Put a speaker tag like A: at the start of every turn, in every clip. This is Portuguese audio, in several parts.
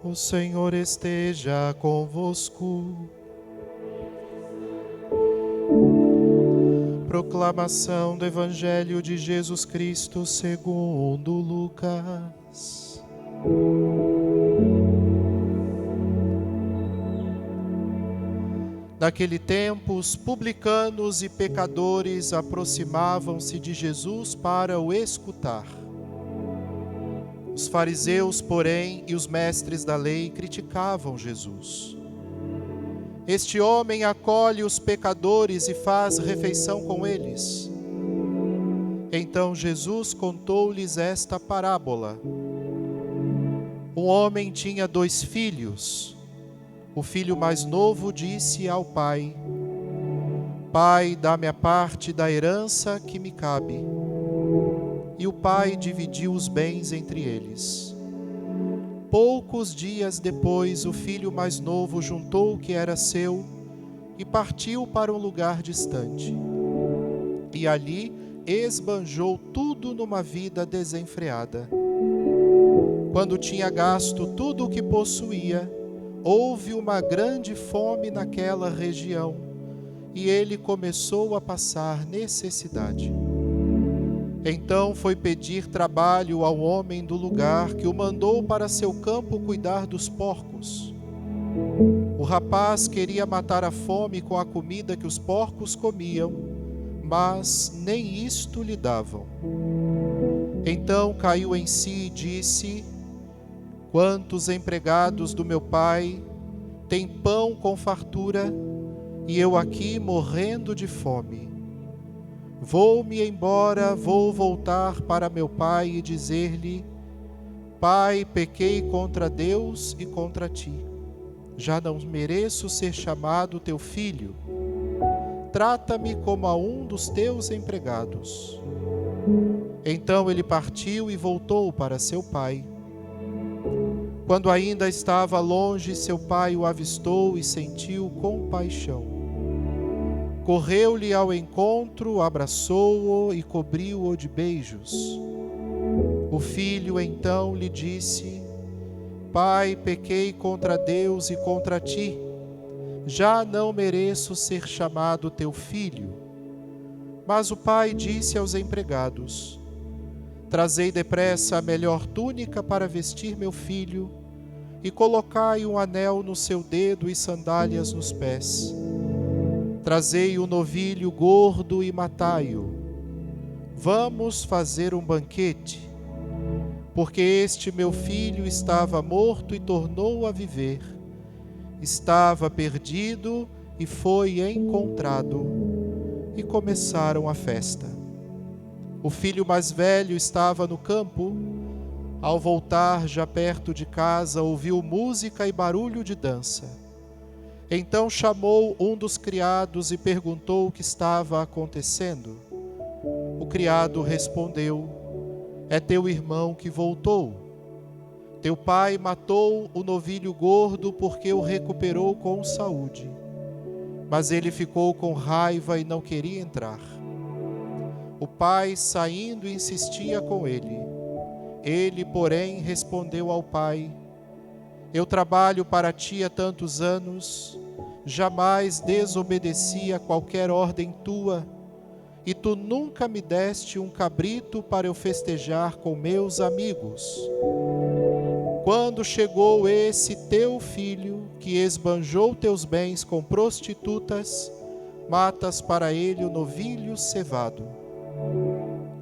A: O Senhor esteja convosco. Proclamação do Evangelho de Jesus Cristo segundo Lucas. Naquele tempo, os publicanos e pecadores aproximavam-se de Jesus para o escutar. Os fariseus, porém, e os mestres da lei criticavam Jesus. Este homem acolhe os pecadores e faz refeição com eles. Então Jesus contou-lhes esta parábola. Um homem tinha 2 filhos. O filho mais novo disse ao pai: Pai, dá-me a parte da herança que me cabe. E o pai dividiu os bens entre eles. Poucos dias depois, o filho mais novo juntou o que era seu e partiu para um lugar distante. E ali esbanjou tudo numa vida desenfreada. Quando tinha gasto tudo o que possuía, houve uma grande fome naquela região e ele começou a passar necessidade. Então foi pedir trabalho ao homem do lugar, que o mandou para seu campo cuidar dos porcos. O rapaz queria matar a fome com a comida que os porcos comiam, mas nem isto lhe davam. Então caiu em si e disse: Quantos empregados do meu pai têm pão com fartura, e eu aqui morrendo de fome? Vou-me embora, vou voltar para meu pai e dizer-lhe: Pai, pequei contra Deus e contra ti. Já não mereço ser chamado teu filho. Trata-me como a um dos teus empregados. Então ele partiu e voltou para seu pai. Quando ainda estava longe, seu pai o avistou e sentiu compaixão. Correu-lhe ao encontro, abraçou-o e cobriu-o de beijos. O filho então lhe disse: Pai, pequei contra Deus e contra ti. Já não mereço ser chamado teu filho. Mas o pai disse aos empregados: Trazei depressa a melhor túnica para vestir meu filho, e colocai um anel no seu dedo e sandálias nos pés. Trazei o novilho gordo e matai-o. Vamos fazer um banquete, porque este meu filho estava morto e tornou a viver. Estava perdido e foi encontrado. E começaram a festa. O filho mais velho estava no campo. Ao voltar, já perto de casa, ouviu música e barulho de dança. Então chamou um dos criados e perguntou o que estava acontecendo. O criado respondeu: É teu irmão que voltou. Teu pai matou o novilho gordo porque o recuperou com saúde. Mas ele ficou com raiva e não queria entrar. O pai, saindo, insistia com ele. Ele, porém, respondeu ao pai: Eu trabalho para ti há tantos anos, jamais desobedeci a qualquer ordem tua, e tu nunca me deste um cabrito para eu festejar com meus amigos. Quando chegou esse teu filho, que esbanjou teus bens com prostitutas, matas para ele o novilho cevado.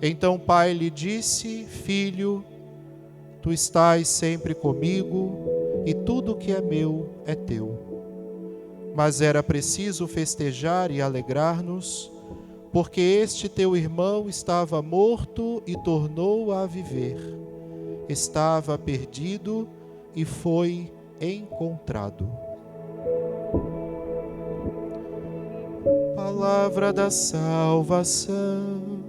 A: Então o pai lhe disse: Filho, tu estás sempre comigo, e tudo que é meu é teu. Mas era preciso festejar e alegrar-nos, porque este teu irmão estava morto e tornou a viver. Estava perdido e foi encontrado. Palavra da salvação.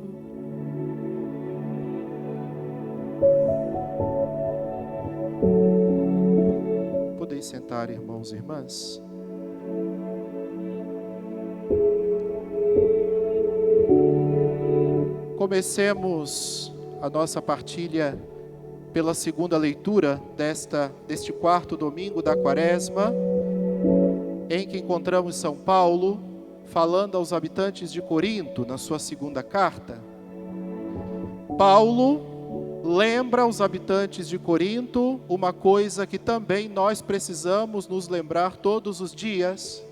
A: Podeis sentar, irmãos e irmãs. Comecemos a nossa partilha pela segunda leitura deste quarto domingo da Quaresma, em que encontramos São Paulo falando aos habitantes de Corinto, na sua segunda carta. Paulo lembra aos habitantes de Corinto uma coisa que também nós precisamos nos lembrar todos os dias.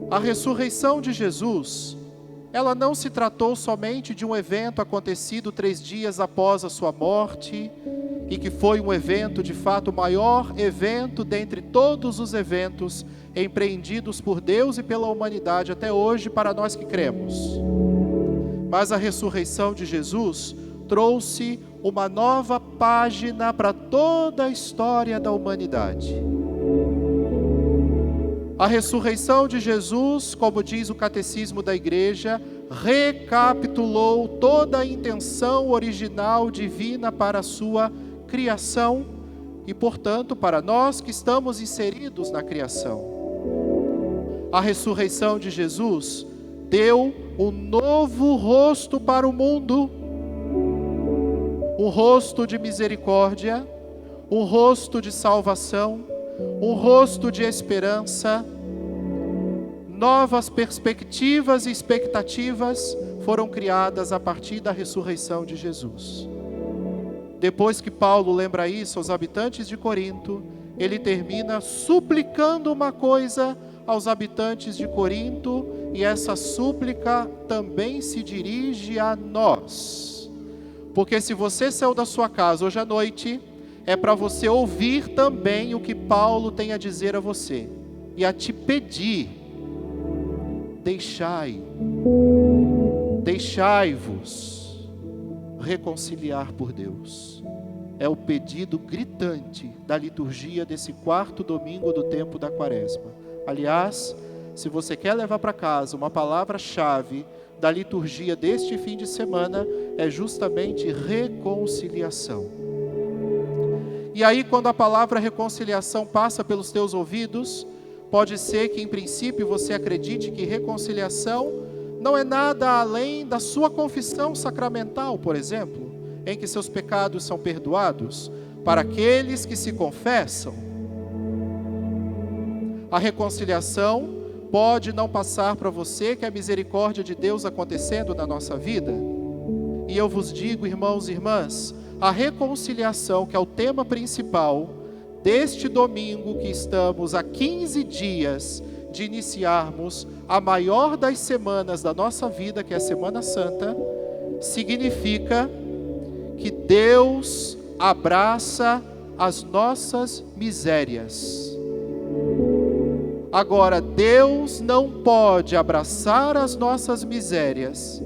A: A ressurreição de Jesus, ela não se tratou somente de um evento acontecido 3 dias após a sua morte, e que foi um evento, de fato, o maior evento dentre todos os eventos empreendidos por Deus e pela humanidade até hoje para nós que cremos. Mas a ressurreição de Jesus trouxe uma nova página para toda a história da humanidade. A ressurreição de Jesus, como diz o Catecismo da Igreja, recapitulou toda a intenção original divina para a sua criação e, portanto, para nós que estamos inseridos na criação. A ressurreição de Jesus deu um novo rosto para o mundo, um rosto de misericórdia, um rosto de salvação, um rosto de esperança. Novas perspectivas e expectativas foram criadas a partir da ressurreição de Jesus. Depois que Paulo lembra isso aos habitantes de Corinto, ele termina suplicando uma coisa aos habitantes de Corinto, e essa súplica também se dirige a nós. Porque se você saiu da sua casa hoje à noite, é para você ouvir também o que Paulo tem a dizer a você e a te pedir: deixai-vos reconciliar por Deus. É o pedido gritante da liturgia desse quarto domingo do tempo da Quaresma. Aliás, se você quer levar para casa uma palavra-chave da liturgia deste fim de semana, é justamente reconciliação. E aí, quando a palavra reconciliação passa pelos teus ouvidos, pode ser que em princípio você acredite que reconciliação não é nada além da sua confissão sacramental, por exemplo, em que seus pecados são perdoados para aqueles que se confessam. A reconciliação pode não passar para você que é a misericórdia de Deus acontecendo na nossa vida. E eu vos digo, irmãos e irmãs, a reconciliação, que é o tema principal deste domingo, que estamos há 15 dias de iniciarmos a maior das semanas da nossa vida, que é a Semana Santa, significa que Deus abraça as nossas misérias. Agora, Deus não pode abraçar as nossas misérias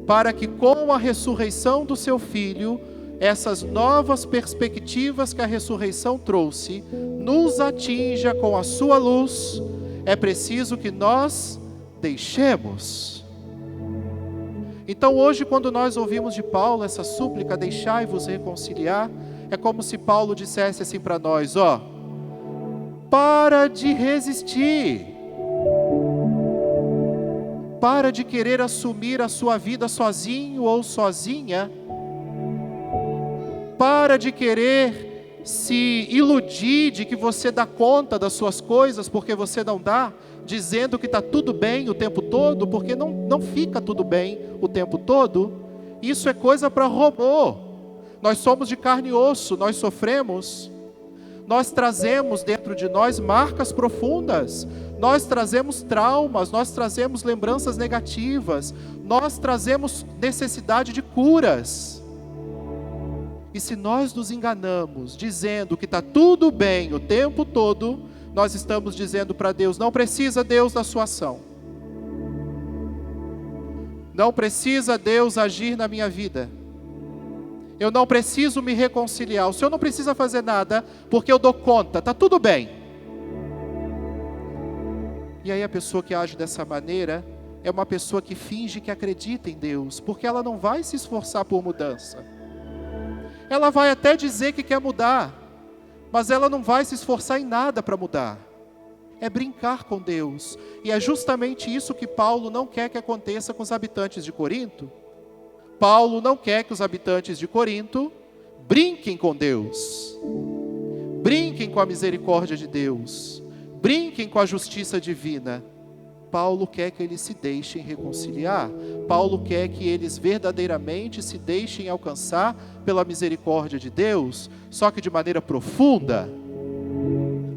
A: para que, com a ressurreição do seu Filho, essas novas perspectivas que a ressurreição trouxe, nos atinja com a sua luz. É preciso que nós deixemos. Então hoje, quando nós ouvimos de Paulo essa súplica, deixai-vos reconciliar, é como se Paulo dissesse assim para nós: para de resistir, para de querer assumir a sua vida sozinho ou sozinha, para de querer se iludir de que você dá conta das suas coisas, porque você não dá, dizendo que está tudo bem o tempo todo, porque não fica tudo bem o tempo todo. Isso é coisa para robô. Nós somos de carne e osso, nós sofremos, nós trazemos dentro de nós marcas profundas, nós trazemos traumas, nós trazemos lembranças negativas, nós trazemos necessidade de curas. E se nós nos enganamos dizendo que está tudo bem o tempo todo, nós estamos dizendo para Deus: não precisa Deus da sua ação, não precisa Deus agir na minha vida, eu não preciso me reconciliar, o Senhor não precisa fazer nada, porque eu dou conta, está tudo bem. E aí a pessoa que age dessa maneira é uma pessoa que finge que acredita em Deus, porque ela não vai se esforçar por mudança. Ela vai até dizer que quer mudar, mas ela não vai se esforçar em nada para mudar. É brincar com Deus. E é justamente isso que Paulo não quer que aconteça com os habitantes de Corinto. Paulo não quer que os habitantes de Corinto Brinquem com Deus. Brinquem com a misericórdia de Deus. Brinquem com a justiça divina. Paulo quer que eles se deixem reconciliar. Paulo quer que eles verdadeiramente se deixem alcançar pela misericórdia de Deus, só que de maneira profunda,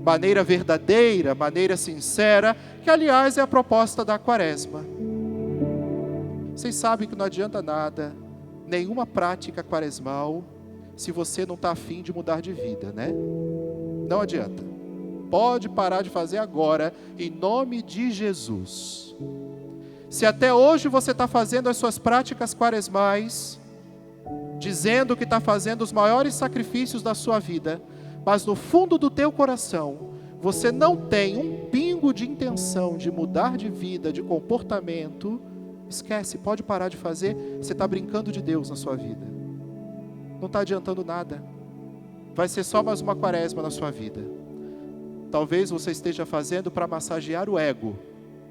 A: maneira verdadeira, maneira sincera, que aliás é a proposta da Quaresma. Vocês sabem que não adianta nada, nenhuma prática quaresmal, se você não está afim de mudar de vida, né? Não adianta. Pode parar de fazer agora, em nome de Jesus. Se até hoje você está fazendo as suas práticas quaresmais, dizendo que está fazendo os maiores sacrifícios da sua vida, mas no fundo do teu coração, você não tem um pingo de intenção de mudar de vida, de comportamento, esquece, pode parar de fazer, você está brincando de Deus na sua vida. Não está adiantando nada. Vai ser só mais uma quaresma na sua vida. Talvez você esteja fazendo para massagear o ego,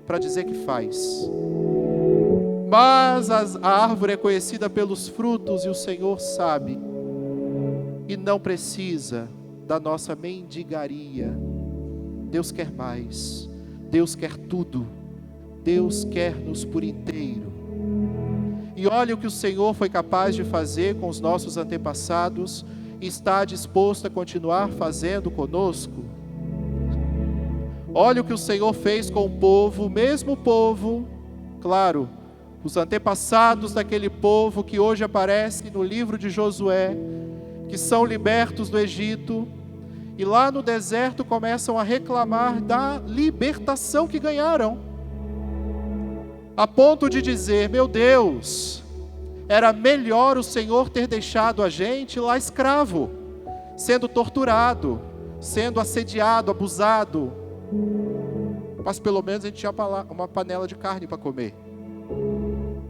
A: para dizer que faz. Mas a árvore é conhecida pelos frutos e o Senhor sabe. E não precisa da nossa mendigaria. Deus quer mais. Deus quer tudo. Deus quer-nos por inteiro. E olha o que o Senhor foi capaz de fazer com os nossos antepassados e está disposto a continuar fazendo conosco. Olha o que o Senhor fez com o povo, o mesmo povo, claro, os antepassados daquele povo que hoje aparece no livro de Josué, que são libertos do Egito, e lá no deserto começam a reclamar da libertação que ganharam, a ponto de dizer, meu Deus, era melhor o Senhor ter deixado a gente lá escravo, sendo torturado, sendo assediado, abusado, mas pelo menos a gente tinha uma panela de carne para comer.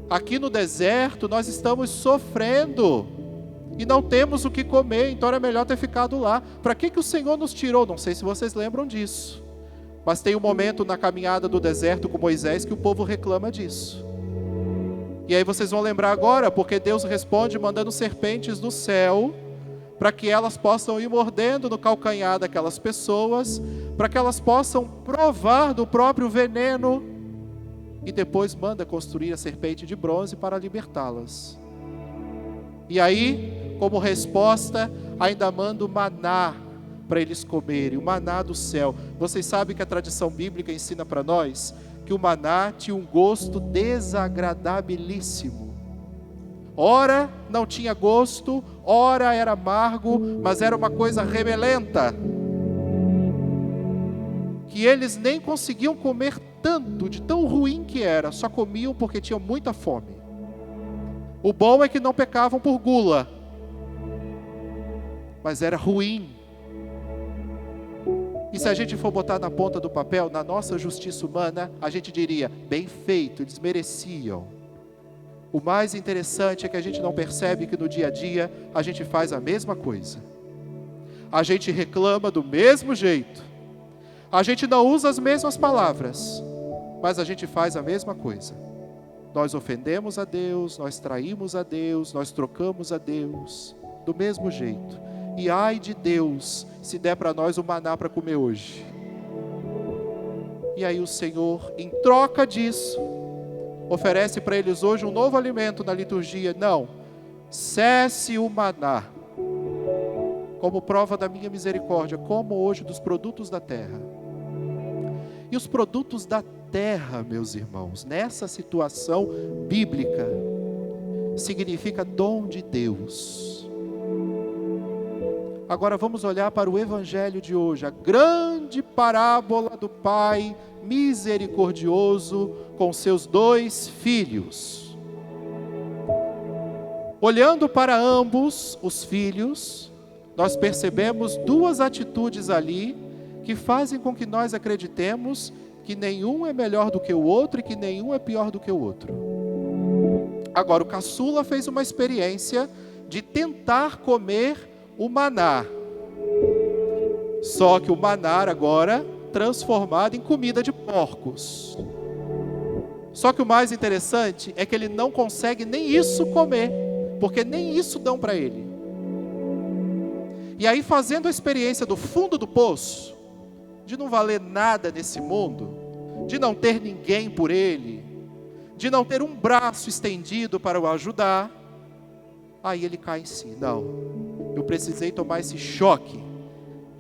A: Aqui no deserto nós estamos sofrendo e não temos o que comer, então era melhor ter ficado lá. Para que o Senhor nos tirou? Não sei se vocês lembram disso, mas tem um momento na caminhada do deserto com Moisés que o povo reclama disso. E aí vocês vão lembrar agora, porque Deus responde mandando serpentes do céu, para que elas possam ir mordendo no calcanhar daquelas pessoas, para que elas possam provar do próprio veneno, e depois manda construir a serpente de bronze para libertá-las. E aí, como resposta, ainda manda o maná para eles comerem, o maná do céu. Vocês sabem que a tradição bíblica ensina para nós que o maná tinha um gosto desagradabilíssimo. Ora não tinha gosto, ora era amargo, mas era uma coisa remelenta, que eles nem conseguiam comer tanto, de tão ruim que era, só comiam porque tinham muita fome. O bom é que não pecavam por gula, mas era ruim. E se a gente for botar na ponta do papel, na nossa justiça humana, a gente diria, bem feito, eles mereciam. O mais interessante é que a gente não percebe que no dia a dia a gente faz a mesma coisa. A gente reclama do mesmo jeito. A gente não usa as mesmas palavras, mas a gente faz a mesma coisa. Nós ofendemos a Deus, nós traímos a Deus, nós trocamos a Deus, do mesmo jeito. E ai de Deus, se der para nós o maná para comer hoje. E aí o Senhor, em troca disso, oferece para eles hoje um novo alimento na liturgia. Não, cesse o maná, como prova da minha misericórdia, como hoje dos produtos da terra. E os produtos da terra, meus irmãos, nessa situação bíblica, significa dom de Deus. Agora vamos olhar para o Evangelho de hoje, a grande parábola do Pai misericordioso com seus 2 filhos. Olhando para ambos os filhos, nós percebemos 2 atitudes ali que fazem com que nós acreditemos que nenhum é melhor do que o outro e que nenhum é pior do que o outro. Agora, o caçula fez uma experiência de tentar comer o maná. Só que o maná agora transformado em comida de porcos. Só que o mais interessante é que ele não consegue nem isso comer, porque nem isso dão para ele. E aí, fazendo a experiência do fundo do poço, de não valer nada nesse mundo, de não ter ninguém por ele, de não ter um braço estendido para o ajudar, aí ele cai em si. Não, eu precisei tomar esse choque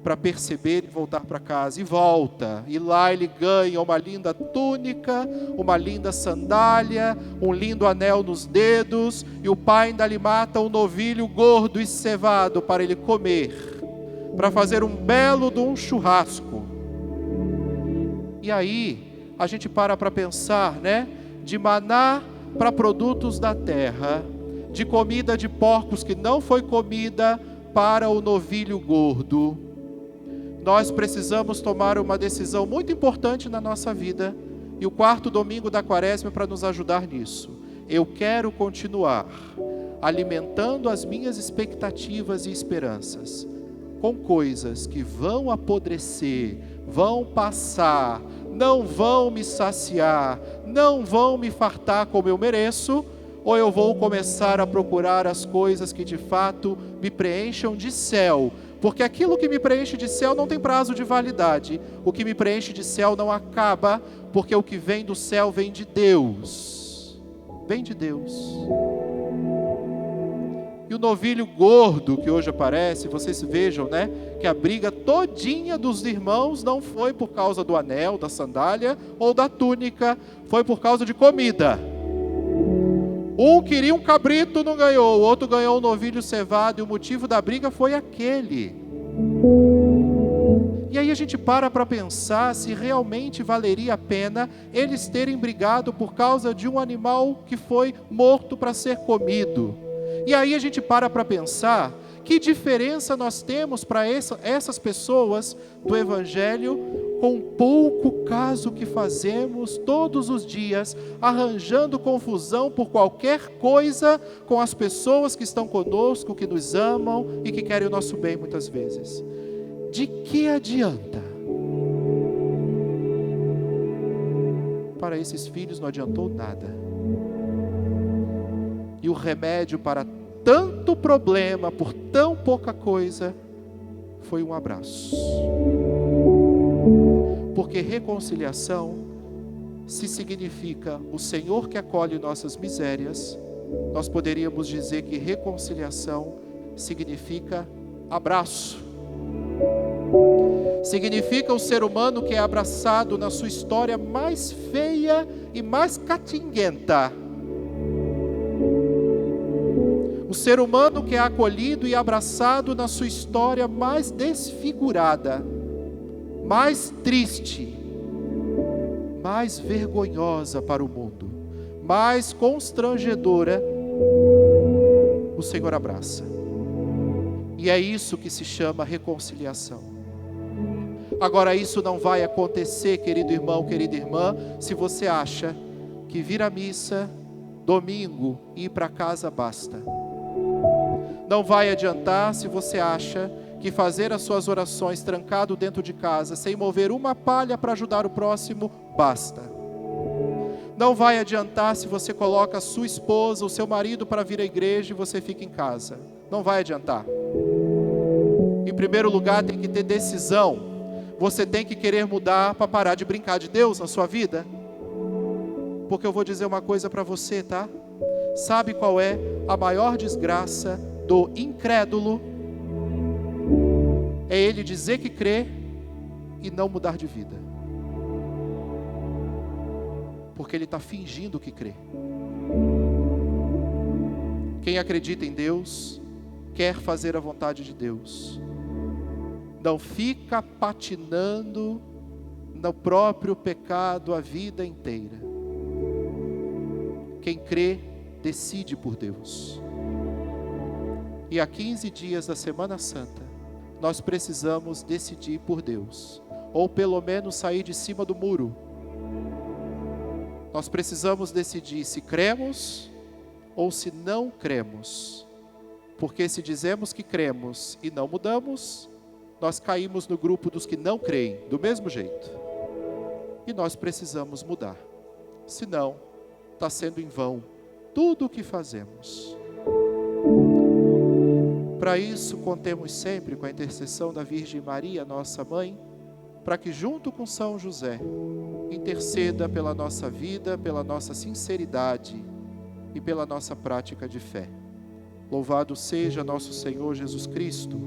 A: para perceber e voltar para casa. E volta, e lá ele ganha uma linda túnica, uma linda sandália, um lindo anel nos dedos, e o pai ainda lhe mata um novilho gordo e cevado para ele comer, para fazer um belo de um churrasco. E aí a gente para pensar, né? De maná para produtos da terra, de comida de porcos que não foi comida para o novilho gordo. Nós precisamos tomar uma decisão muito importante na nossa vida, e o quarto domingo da quaresma é para nos ajudar nisso. Eu quero continuar alimentando as minhas expectativas e esperanças com coisas que vão apodrecer, vão passar, não vão me saciar, não vão me fartar como eu mereço, ou eu vou começar a procurar as coisas que de fato me preencham de céu, porque aquilo que me preenche de céu não tem prazo de validade, o que me preenche de céu não acaba, porque o que vem do céu vem de Deus, vem de Deus. E o novilho gordo que hoje aparece, vocês vejam, né, que a briga todinha dos irmãos não foi por causa do anel, da sandália ou da túnica, foi por causa de comida. Um queria um cabrito, não ganhou, o outro ganhou um novilho cevado, e o motivo da briga foi aquele. E aí a gente para pensar se realmente valeria a pena eles terem brigado por causa de um animal que foi morto para ser comido. E aí a gente para pensar que diferença nós temos para essas pessoas do Evangelho, com o pouco caso que fazemos todos os dias, arranjando confusão por qualquer coisa com as pessoas que estão conosco, que nos amam e que querem o nosso bem muitas vezes. De que adianta? Para esses filhos não adiantou nada. E o remédio para tanto problema, por tão pouca coisa, foi um abraço. Porque reconciliação, se significa o Senhor que acolhe nossas misérias, nós poderíamos dizer que reconciliação significa abraço. Significa o ser humano que é abraçado na sua história mais feia e mais catinguenta. O ser humano que é acolhido e abraçado na sua história mais desfigurada, mais triste, mais vergonhosa para o mundo, mais constrangedora, o Senhor abraça. E é isso que se chama reconciliação. Agora, isso não vai acontecer, querido irmão, querida irmã, se você acha que vir à missa, domingo, e ir para casa basta. Não vai adiantar se você acha que fazer as suas orações trancado dentro de casa, sem mover uma palha para ajudar o próximo, basta. Não vai adiantar se você coloca a sua esposa, o seu marido para vir à igreja e você fica em casa. Não vai adiantar. Em primeiro lugar, tem que ter decisão. Você tem que querer mudar para parar de brincar de Deus na sua vida. Porque eu vou dizer uma coisa para você, tá? Sabe qual é a maior desgraça do incrédulo? É ele dizer que crê e não mudar de vida. Porque ele está fingindo que crê. Quem acredita em Deus, quer fazer a vontade de Deus. Não fica patinando no próprio pecado a vida inteira. Quem crê, decide por Deus. E há 15 dias da Semana Santa, nós precisamos decidir por Deus, ou pelo menos sair de cima do muro. Nós precisamos decidir se cremos ou se não cremos, porque se dizemos que cremos e não mudamos, nós caímos no grupo dos que não creem, do mesmo jeito. E nós precisamos mudar, senão está sendo em vão tudo o que fazemos. Para isso, contemos sempre com a intercessão da Virgem Maria, nossa mãe, para que junto com São José, interceda pela nossa vida, pela nossa sinceridade e pela nossa prática de fé. Louvado seja nosso Senhor Jesus Cristo,